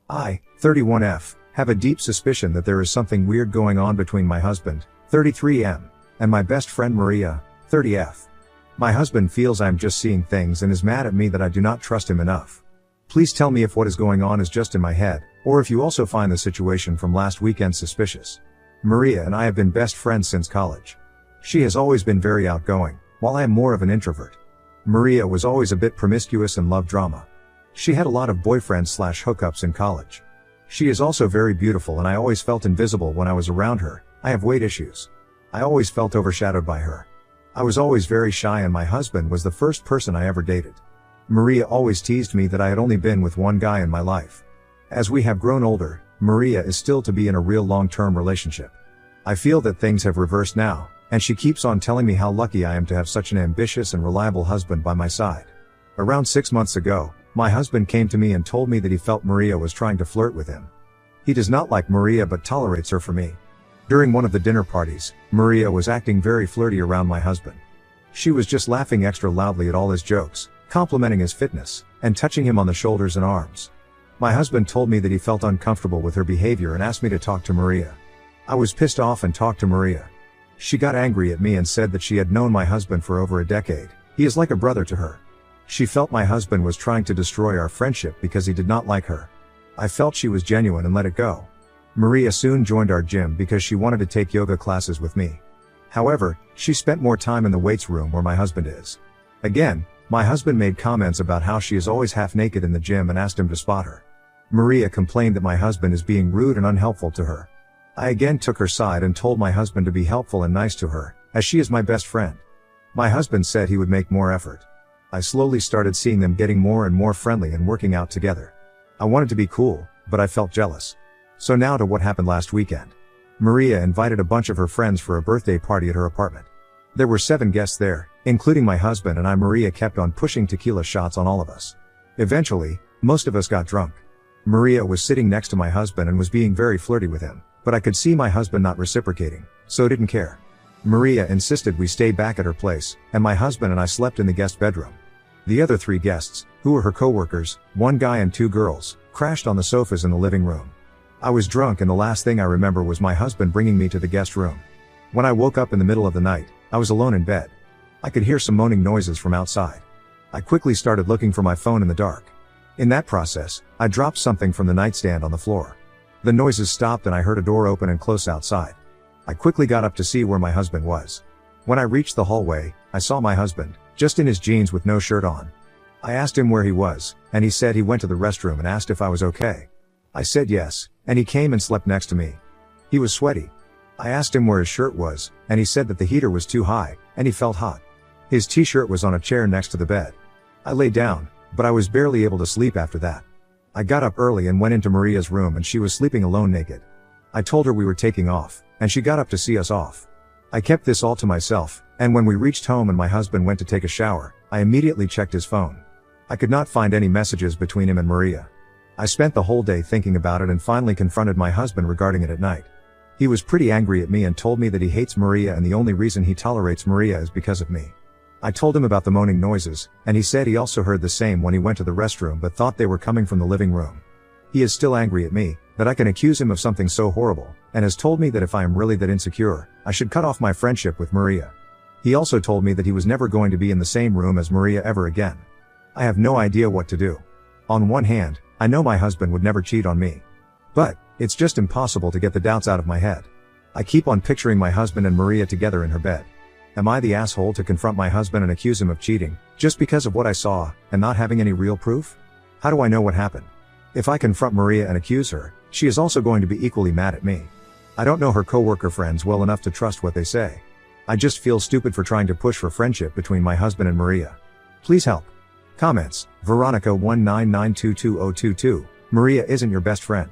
I, 31F, have a deep suspicion that there is something weird going on between my husband, 33M, and my best friend Maria, 30F. My husband feels I'm just seeing things and is mad at me that I do not trust him enough. Please tell me if what is going on is just in my head, or if you also find the situation from last weekend suspicious. Maria and I have been best friends since college. She has always been very outgoing, while I am more of an introvert. Maria was always a bit promiscuous and loved drama. She had a lot of boyfriends/hookups in college. She is also very beautiful and I always felt invisible when I was around her. I have weight issues. I always felt overshadowed by her. I was always very shy and my husband was the first person I ever dated. Maria always teased me that I had only been with one guy in my life. As we have grown older, Maria is still to be in a real long-term relationship. I feel that things have reversed now, and she keeps on telling me how lucky I am to have such an ambitious and reliable husband by my side. Around 6 months ago, my husband came to me and told me that he felt Maria was trying to flirt with him. He does not like Maria but tolerates her for me. During one of the dinner parties, Maria was acting very flirty around my husband. She was just laughing extra loudly at all his jokes, complimenting his fitness, and touching him on the shoulders and arms. My husband told me that he felt uncomfortable with her behavior and asked me to talk to Maria. I was pissed off and talked to Maria. She got angry at me and said that she had known my husband for over a decade. He is like a brother to her. She felt my husband was trying to destroy our friendship because he did not like her. I felt she was genuine and let it go. Maria soon joined our gym because she wanted to take yoga classes with me. However, she spent more time in the weights room where my husband is. Again, my husband made comments about how she is always half naked in the gym and asked him to spot her. Maria complained that my husband is being rude and unhelpful to her. I again took her side and told my husband to be helpful and nice to her, as she is my best friend. My husband said he would make more effort. I slowly started seeing them getting more and more friendly and working out together. I wanted to be cool, but I felt jealous. So now to what happened last weekend. Maria invited a bunch of her friends for a birthday party at her apartment. There were 7 guests there, including my husband and I. Maria kept on pushing tequila shots on all of us. Eventually, most of us got drunk. Maria was sitting next to my husband and was being very flirty with him, but I could see my husband not reciprocating, so didn't care. Maria insisted we stay back at her place, and my husband and I slept in the guest bedroom. The other 3 guests, who were her co-workers, 1 guy and 2 girls, crashed on the sofas in the living room. I was drunk and the last thing I remember was my husband bringing me to the guest room. When I woke up in the middle of the night, I was alone in bed. I could hear some moaning noises from outside. I quickly started looking for my phone in the dark. In that process, I dropped something from the nightstand on the floor. The noises stopped and I heard a door open and close outside. I quickly got up to see where my husband was. When I reached the hallway, I saw my husband, just in his jeans with no shirt on. I asked him where he was, and he said he went to the restroom and asked if I was okay. I said yes, and he came and slept next to me. He was sweaty. I asked him where his shirt was, and he said that the heater was too high, and he felt hot. His t-shirt was on a chair next to the bed. I lay down, but I was barely able to sleep after that. I got up early and went into Maria's room and she was sleeping alone naked. I told her we were taking off, and she got up to see us off. I kept this all to myself, and when we reached home and my husband went to take a shower, I immediately checked his phone. I could not find any messages between him and Maria. I spent the whole day thinking about it and finally confronted my husband regarding it at night. He was pretty angry at me and told me that he hates Maria and the only reason he tolerates Maria is because of me. I told him about the moaning noises, and he said he also heard the same when he went to the restroom but thought they were coming from the living room. He is still angry at me, that I can accuse him of something so horrible, and has told me that if I am really that insecure, I should cut off my friendship with Maria. He also told me that he was never going to be in the same room as Maria ever again. I have no idea what to do. On one hand, I know my husband would never cheat on me. But, it's just impossible to get the doubts out of my head. I keep on picturing my husband and Maria together in her bed. Am I the asshole to confront my husband and accuse him of cheating, just because of what I saw, and not having any real proof? How do I know what happened? If I confront Maria and accuse her, she is also going to be equally mad at me. I don't know her co-worker friends well enough to trust what they say. I just feel stupid for trying to push for friendship between my husband and Maria. Please help. Comments, Veronica 199222022, Maria isn't your best friend.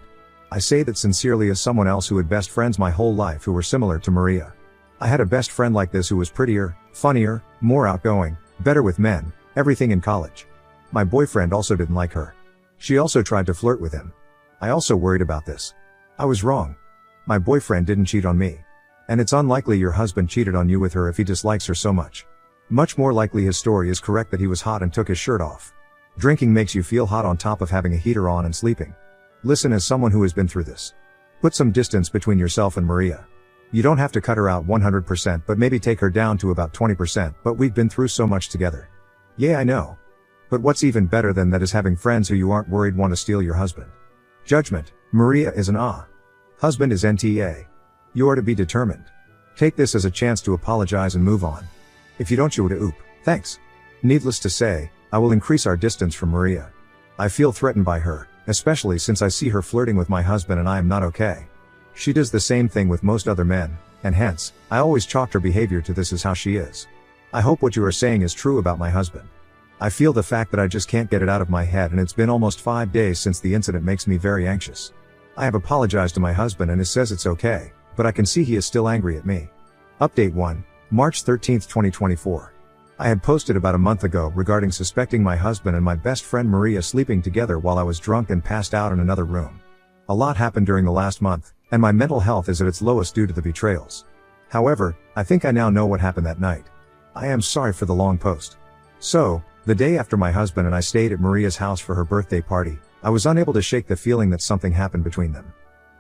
I say that sincerely as someone else who had best friends my whole life who were similar to Maria. I had a best friend like this who was prettier, funnier, more outgoing, better with men, everything in college. My boyfriend also didn't like her. She also tried to flirt with him. I also worried about this. I was wrong. My boyfriend didn't cheat on me. And it's unlikely your husband cheated on you with her if he dislikes her so much. Much more likely his story is correct that he was hot and took his shirt off. Drinking makes you feel hot on top of having a heater on and sleeping. Listen as someone who has been through this. Put some distance between yourself and Maria. You don't have to cut her out 100%, but maybe take her down to about 20%, but we've been through so much together. Yeah, I know. But what's even better than that is having friends who you aren't worried want to steal your husband. Judgment. Maria is an husband is NTA. You are to be determined. Take this as a chance to apologize and move on. If you don't, you would oop. Thanks. Needless to say, I will increase our distance from Maria. I feel threatened by her, especially since I see her flirting with my husband and I am not okay. She does the same thing with most other men, and hence, I always chalked her behavior to this as how she is. I hope what you are saying is true about my husband. I feel the fact that I just can't get it out of my head, and it's been almost 5 days since the incident makes me very anxious. I have apologized to my husband and he says it's okay, but I can see he is still angry at me. Update 1, March 13, 2024. I had posted about a month ago regarding suspecting my husband and my best friend Maria sleeping together while I was drunk and passed out in another room. A lot happened during the last month, and my mental health is at its lowest due to the betrayals. However, I think I now know what happened that night. I am sorry for the long post. So, the day after my husband and I stayed at Maria's house for her birthday party, I was unable to shake the feeling that something happened between them.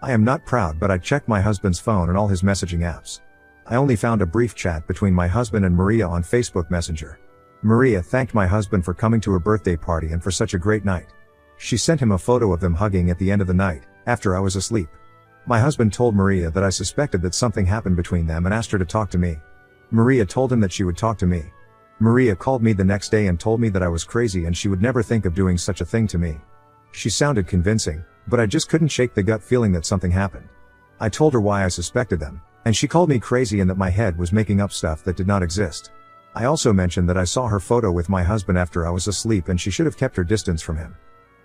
I am not proud, but I checked my husband's phone and all his messaging apps. I only found a brief chat between my husband and Maria on Facebook Messenger. Maria thanked my husband for coming to her birthday party and for such a great night. She sent him a photo of them hugging at the end of the night, after I was asleep. My husband told Maria that I suspected that something happened between them and asked her to talk to me. Maria told him that she would talk to me. Maria called me the next day and told me that I was crazy and she would never think of doing such a thing to me. She sounded convincing, but I just couldn't shake the gut feeling that something happened. I told her why I suspected them, and she called me crazy and that my head was making up stuff that did not exist. I also mentioned that I saw her photo with my husband after I was asleep and she should have kept her distance from him.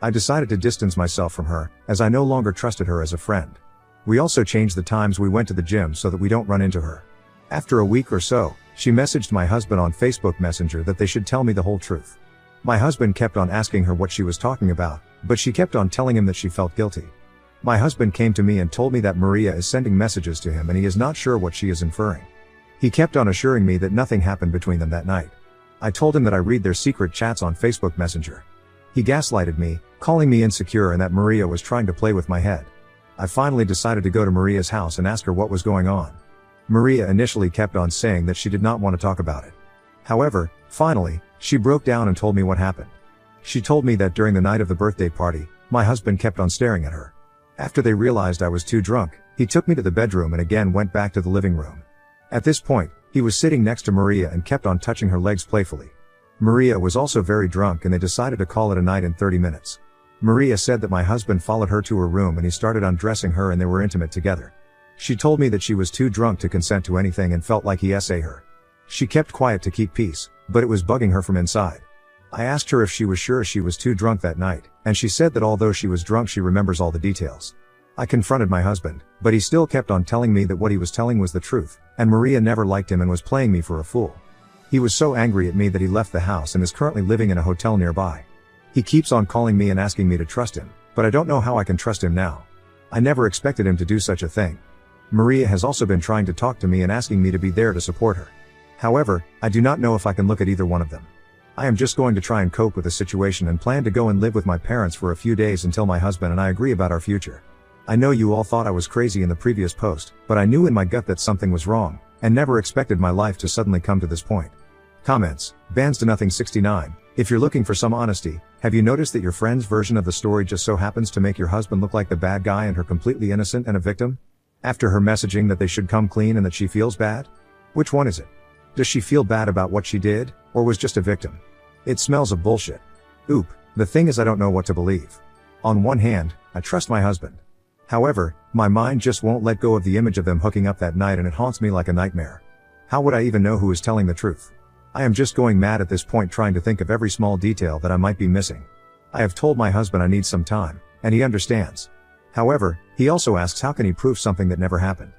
I decided to distance myself from her, as I no longer trusted her as a friend. We also changed the times we went to the gym so that we don't run into her. After a week or so, she messaged my husband on Facebook Messenger that they should tell me the whole truth. My husband kept on asking her what she was talking about, but she kept on telling him that she felt guilty. My husband came to me and told me that Maria is sending messages to him and he is not sure what she is inferring. He kept on assuring me that nothing happened between them that night. I told him that I read their secret chats on Facebook Messenger. He gaslighted me, calling me insecure and that Maria was trying to play with my head. I finally decided to go to Maria's house and ask her what was going on. Maria initially kept on saying that she did not want to talk about it. However, finally, she broke down and told me what happened. She told me that during the night of the birthday party, my husband kept on staring at her. After they realized I was too drunk, he took me to the bedroom and again went back to the living room. At this point, he was sitting next to Maria and kept on touching her legs playfully. Maria was also very drunk and they decided to call it a night in 30 minutes. Maria said that my husband followed her to her room and he started undressing her and they were intimate together. She told me that she was too drunk to consent to anything and felt like he SA her. She kept quiet to keep peace, but it was bugging her from inside. I asked her if she was sure she was too drunk that night, and she said that although she was drunk she remembers all the details. I confronted my husband, but he still kept on telling me that what he was telling was the truth, and Maria never liked him and was playing me for a fool. He was so angry at me that he left the house and is currently living in a hotel nearby. He keeps on calling me and asking me to trust him, but I don't know how I can trust him now. I never expected him to do such a thing. Maria has also been trying to talk to me and asking me to be there to support her. However, I do not know if I can look at either one of them. I am just going to try and cope with the situation and plan to go and live with my parents for a few days until my husband and I agree about our future. I know you all thought I was crazy in the previous post, but I knew in my gut that something was wrong, and never expected my life to suddenly come to this point. Comments, Bands to Nothing 69. If you're looking for some honesty, have you noticed that your friend's version of the story just so happens to make your husband look like the bad guy and her completely innocent and a victim? After her messaging that they should come clean and that she feels bad? Which one is it? Does she feel bad about what she did, or was just a victim? It smells of bullshit. Oop, the thing is I don't know what to believe. On one hand, I trust my husband. However, my mind just won't let go of the image of them hooking up that night and it haunts me like a nightmare. How would I even know who is telling the truth? I am just going mad at this point trying to think of every small detail that I might be missing. I have told my husband I need some time, and he understands. However, he also asks how can he prove something that never happened.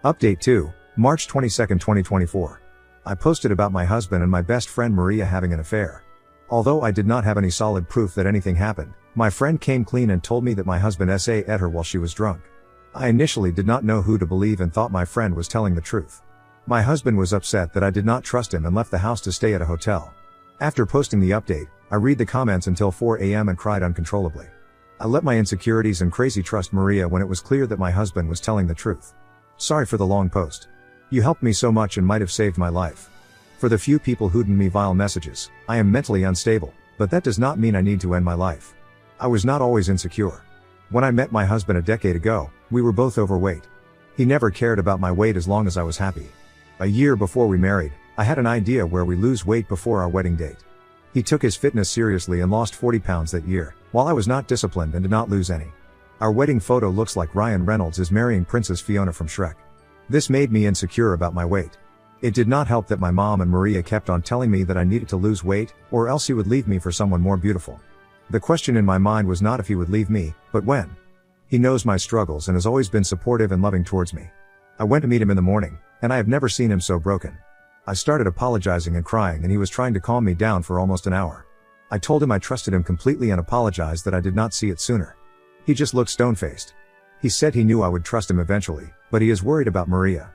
Update 2, March 22, 2024. I posted about my husband and my best friend Maria having an affair. Although I did not have any solid proof that anything happened, my friend came clean and told me that my husband SA ate her while she was drunk. I initially did not know who to believe and thought my friend was telling the truth. My husband was upset that I did not trust him and left the house to stay at a hotel. After posting the update, I read the comments until 4 a.m. and cried uncontrollably. I let my insecurities and crazy trust Maria when it was clear that my husband was telling the truth. Sorry for the long post. You helped me so much and might have saved my life. For the few people who'd me vile messages, I am mentally unstable, but that does not mean I need to end my life. I was not always insecure. When I met my husband a decade ago, we were both overweight. He never cared about my weight as long as I was happy. A year before we married, I had an idea where we lose weight before our wedding date. He took his fitness seriously and lost 40 pounds that year, while I was not disciplined and did not lose any. Our wedding photo looks like Ryan Reynolds is marrying Princess Fiona from Shrek. This made me insecure about my weight. It did not help that my mom and Maria kept on telling me that I needed to lose weight, or else he would leave me for someone more beautiful. The question in my mind was not if he would leave me, but when. He knows my struggles and has always been supportive and loving towards me. I went to meet him in the morning, and I have never seen him so broken. I started apologizing and crying and he was trying to calm me down for almost an hour. I told him I trusted him completely and apologized that I did not see it sooner. He just looked stone-faced. He said he knew I would trust him eventually, but he is worried about Maria.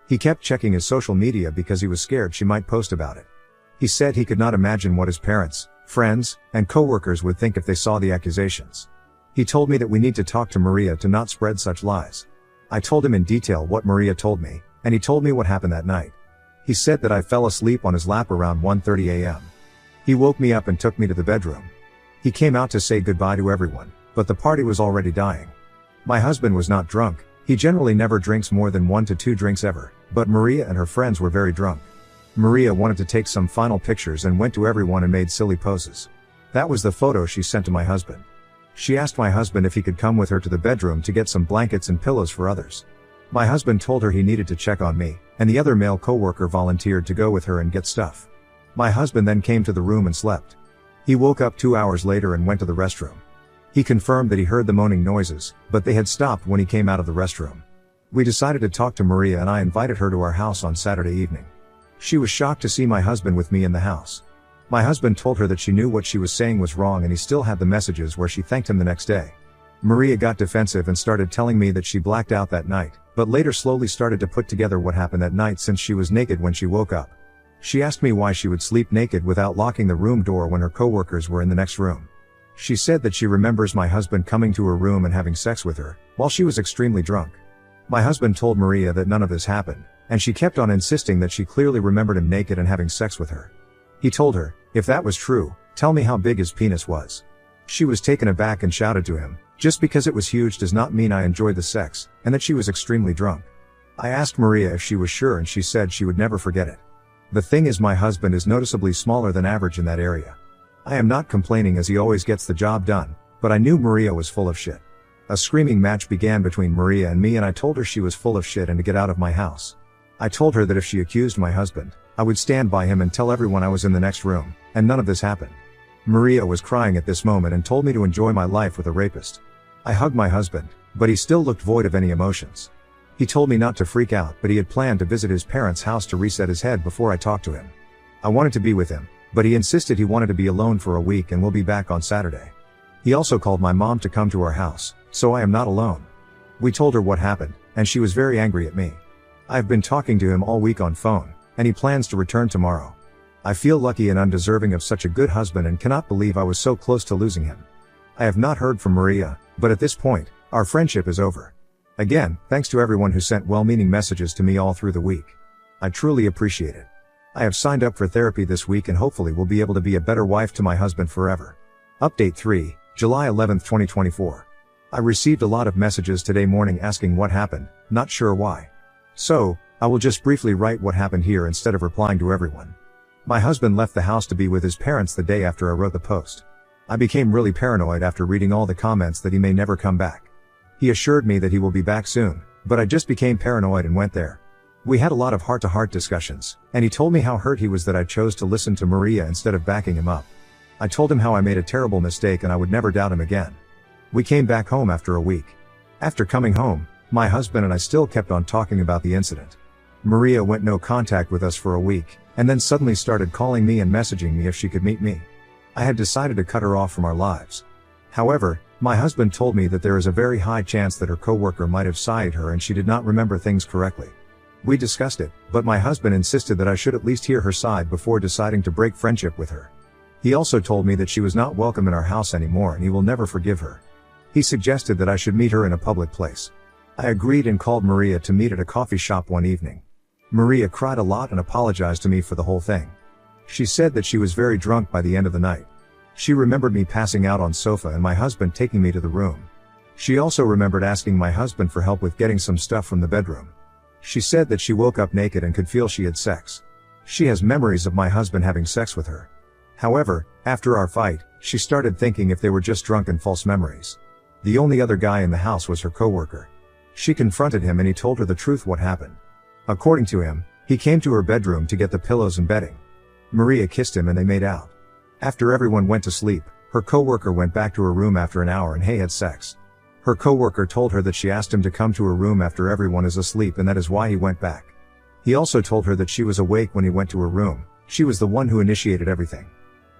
He kept checking his social media because he was scared she might post about it. He said he could not imagine what his parents, friends, and co-workers would think if they saw the accusations. He told me that we need to talk to Maria to not spread such lies. I told him in detail what Maria told me, and he told me what happened that night. He said that I fell asleep on his lap around 1:30 a.m. He woke me up and took me to the bedroom. He came out to say goodbye to everyone, but the party was already dying. My husband was not drunk. He generally never drinks more than 1 to 2 drinks ever, but Maria and her friends were very drunk. Maria wanted to take some final pictures and went to everyone and made silly poses. That was the photo she sent to my husband. She asked my husband if he could come with her to the bedroom to get some blankets and pillows for others. My husband told her he needed to check on me, and the other male co-worker volunteered to go with her and get stuff. My husband then came to the room and slept. He woke up 2 hours later and went to the restroom. He confirmed that he heard the moaning noises, but they had stopped when he came out of the restroom. We decided to talk to Maria and I invited her to our house on Saturday evening. She was shocked to see my husband with me in the house. My husband told her that she knew what she was saying was wrong and he still had the messages where she thanked him the next day. Maria got defensive and started telling me that she blacked out that night, but later slowly started to put together what happened that night since she was naked when she woke up. She asked me why she would sleep naked without locking the room door when her co-workers were in the next room. She said that she remembers my husband coming to her room and having sex with her, while she was extremely drunk. My husband told Maria that none of this happened, and she kept on insisting that she clearly remembered him naked and having sex with her. He told her, if that was true, tell me how big his penis was. She was taken aback and shouted to him, just because it was huge does not mean I enjoyed the sex, and that she was extremely drunk. I asked Maria if she was sure and she said she would never forget it. The thing is my husband is noticeably smaller than average in that area. I am not complaining as he always gets the job done, but I knew Maria was full of shit. A screaming match began between Maria and me and I told her she was full of shit and to get out of my house. I told her that if she accused my husband, I would stand by him and tell everyone I was in the next room, and none of this happened. Maria was crying at this moment and told me to enjoy my life with a rapist. I hugged my husband, but he still looked void of any emotions. He told me not to freak out, but he had planned to visit his parents' house to reset his head before I talked to him. I wanted to be with him, but he insisted he wanted to be alone for a week and will be back on Saturday. He also called my mom to come to our house, so I am not alone. We told her what happened, and she was very angry at me. I have been talking to him all week on phone, and he plans to return tomorrow. I feel lucky and undeserving of such a good husband and cannot believe I was so close to losing him. I have not heard from Maria, but at this point, our friendship is over. Again, thanks to everyone who sent well-meaning messages to me all through the week. I truly appreciate it. I have signed up for therapy this week and hopefully will be able to be a better wife to my husband forever. Update 3, July 11, 2024. I received a lot of messages today morning asking what happened, not sure why. So, I will just briefly write what happened here instead of replying to everyone. My husband left the house to be with his parents the day after I wrote the post. I became really paranoid after reading all the comments that he may never come back. He assured me that he will be back soon, but I just became paranoid and went there. We had a lot of heart-to-heart discussions, and he told me how hurt he was that I chose to listen to Maria instead of backing him up. I told him how I made a terrible mistake and I would never doubt him again. We came back home after a week. After coming home, my husband and I still kept on talking about the incident. Maria went no contact with us for a week, and then suddenly started calling me and messaging me if she could meet me. I had decided to cut her off from our lives. However, my husband told me that there is a very high chance that her coworker might have sired her and she did not remember things correctly. We discussed it, but my husband insisted that I should at least hear her side before deciding to break friendship with her. He also told me that she was not welcome in our house anymore and he will never forgive her. He suggested that I should meet her in a public place. I agreed and called Maria to meet at a coffee shop one evening. Maria cried a lot and apologized to me for the whole thing. She said that she was very drunk by the end of the night. She remembered me passing out on sofa and my husband taking me to the room. She also remembered asking my husband for help with getting some stuff from the bedroom. She said that she woke up naked and could feel she had sex. She has memories of my husband having sex with her. However, after our fight, she started thinking if they were just drunk and false memories. The only other guy in the house was her coworker. She confronted him and he told her the truth what happened. According to him, he came to her bedroom to get the pillows and bedding. Maria kissed him and they made out. After everyone went to sleep, her coworker went back to her room after an hour and had sex. Her coworker told her that she asked him to come to her room after everyone is asleep and that is why he went back. He also told her that she was awake when he went to her room. She was the one who initiated everything.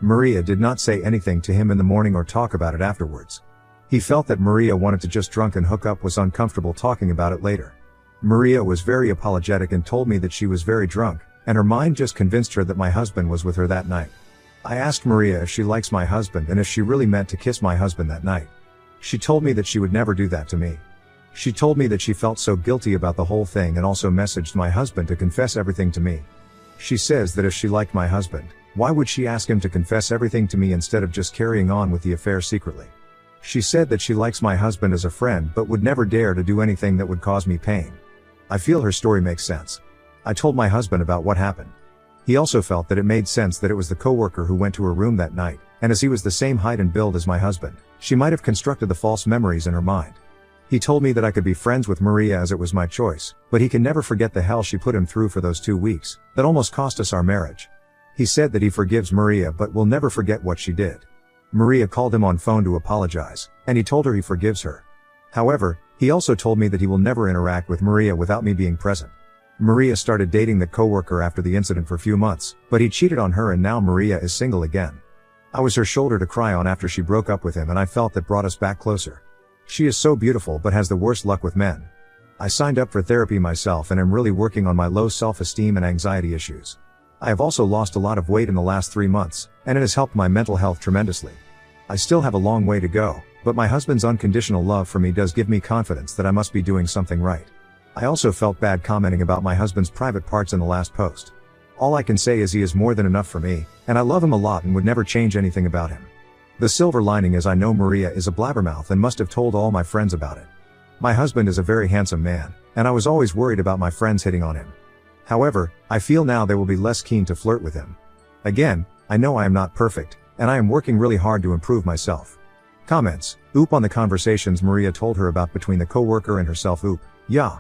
Maria did not say anything to him in the morning or talk about it afterwards. He felt that Maria wanted to just drunk and hook up, was uncomfortable talking about it later. Maria was very apologetic and told me that she was very drunk, and her mind just convinced her that my husband was with her that night. I asked Maria if she likes my husband and if she really meant to kiss my husband that night. She told me that she would never do that to me. She told me that she felt so guilty about the whole thing and also messaged my husband to confess everything to me. She says that if she liked my husband, why would she ask him to confess everything to me instead of just carrying on with the affair secretly? She said that she likes my husband as a friend but would never dare to do anything that would cause me pain. I feel her story makes sense. I told my husband about what happened. He also felt that it made sense that it was the coworker who went to her room that night, and as he was the same height and build as my husband, she might have constructed the false memories in her mind. He told me that I could be friends with Maria as it was my choice, but he can never forget the hell she put him through for those 2 weeks, that almost cost us our marriage. He said that he forgives Maria but will never forget what she did. Maria called him on phone to apologize, and he told her he forgives her. However, he also told me that he will never interact with Maria without me being present. Maria started dating the coworker after the incident for a few months, but he cheated on her and now Maria is single again. I was her shoulder to cry on after she broke up with him and I felt that brought us back closer. She is so beautiful but has the worst luck with men. I signed up for therapy myself and am really working on my low self-esteem and anxiety issues. I have also lost a lot of weight in the last 3 months, and it has helped my mental health tremendously. I still have a long way to go, but my husband's unconditional love for me does give me confidence that I must be doing something right. I also felt bad commenting about my husband's private parts in the last post. All I can say is he is more than enough for me, and I love him a lot and would never change anything about him. The silver lining is I know Maria is a blabbermouth and must have told all my friends about it. My husband is a very handsome man, and I was always worried about my friends hitting on him. However, I feel now they will be less keen to flirt with him. Again, I know I am not perfect, and I am working really hard to improve myself. Comments. Oop on the conversations Maria told her about between the coworker and herself. Oop. Yeah.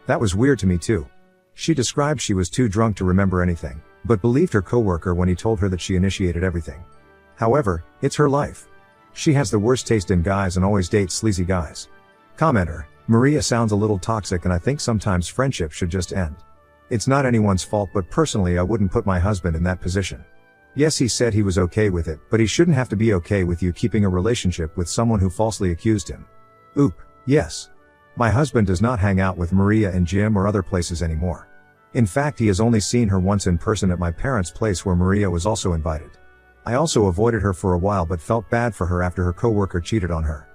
That was weird to me too. She described she was too drunk to remember anything, but believed her coworker when he told her that she initiated everything. However, it's her life. She has the worst taste in guys and always dates sleazy guys. Commenter. Maria sounds a little toxic and I think sometimes friendship should just end. It's not anyone's fault, but personally I wouldn't put my husband in that position. Yes, he said he was okay with it, but he shouldn't have to be okay with you keeping a relationship with someone who falsely accused him. Oop. Yes. My husband does not hang out with Maria in gym or other places anymore. In fact, he has only seen her once in person at my parents' place where Maria was also invited. I also avoided her for a while but felt bad for her after her coworker cheated on her.